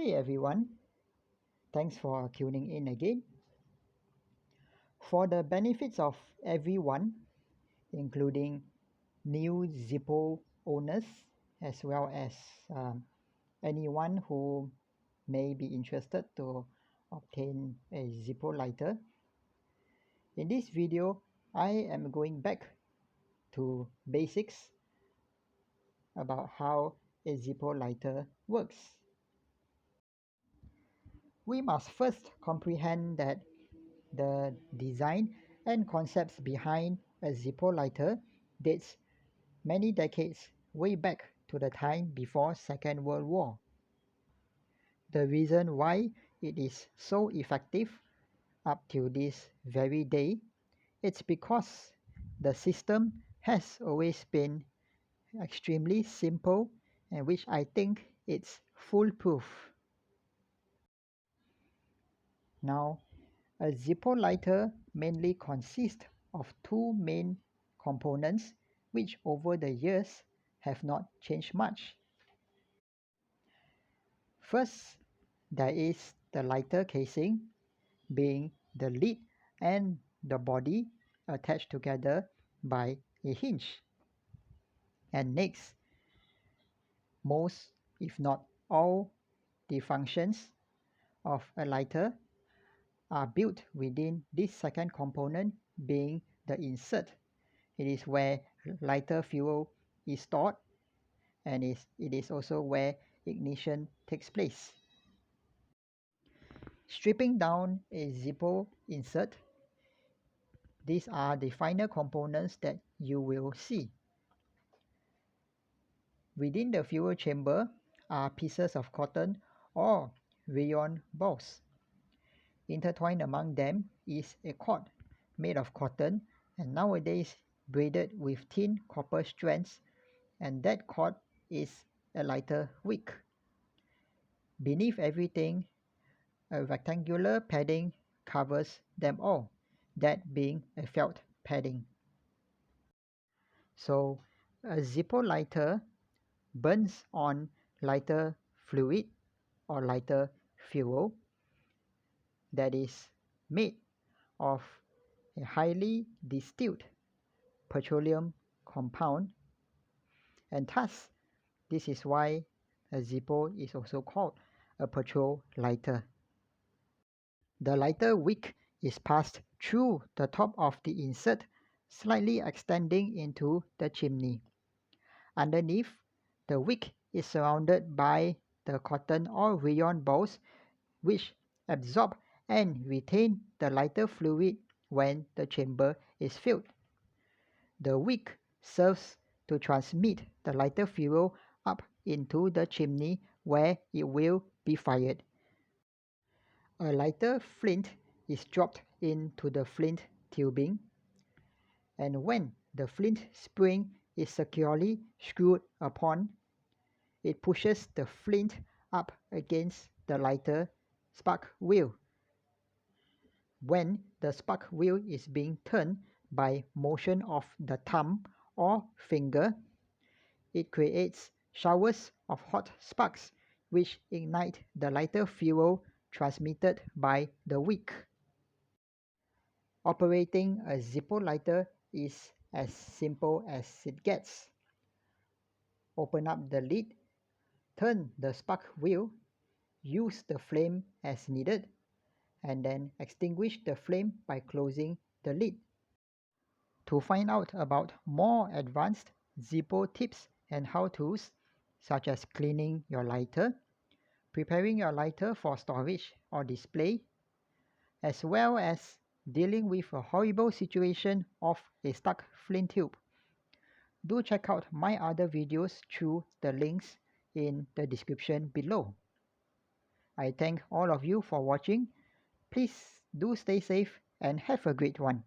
Hey everyone, thanks for tuning in again. For the benefits of everyone, including new Zippo owners as well as anyone who may be interested to obtain a Zippo lighter, in this video I am going back to basics about how a Zippo lighter works. We must first comprehend that the design and concepts behind a Zippo lighter dates many decades way back to the time before Second World War. The reason why it is so effective up till this very day, it's because the system has always been extremely simple and which I think it's foolproof. Now, a Zippo lighter mainly consists of two main components which over the years have not changed much. First, there is the lighter casing, being the lid and the body attached together by a hinge. And next, most if not all the functions of a lighter are built within this second component, being the insert. It is where lighter fuel is stored, and it is also where ignition takes place. Stripping down a Zippo insert, these are the final components that you will see. Within the fuel chamber are pieces of cotton or rayon balls. Intertwined among them is a cord made of cotton and nowadays braided with thin copper strands, and that cord is a lighter wick. Beneath everything, a rectangular padding covers them all, that being a felt padding. So a Zippo lighter burns on lighter fluid or lighter fuel that is made of a highly distilled petroleum compound, and thus this is why a Zippo is also called a petrol lighter. The lighter wick is passed through the top of the insert, slightly extending into the chimney. Underneath, the wick is surrounded by the cotton or rayon balls which absorb and retain the lighter fluid when the chamber is filled. The wick serves to transmit the lighter fuel up into the chimney where it will be fired. A lighter flint is dropped into the flint tubing, and when the flint spring is securely screwed upon, it pushes the flint up against the lighter spark wheel. When the spark wheel is being turned by motion of the thumb or finger, it creates showers of hot sparks which ignite the lighter fuel transmitted by the wick. Operating a Zippo lighter is as simple as it gets. Open up the lid, turn the spark wheel, use the flame as needed, and then extinguish the flame by closing the lid. To find out about more advanced Zippo tips and how-tos, such as cleaning your lighter, preparing your lighter for storage or display, as well as dealing with a horrible situation of a stuck flint tube, do check out my other videos through the links in the description below. I thank all of you for watching. Please do stay safe and have a great one.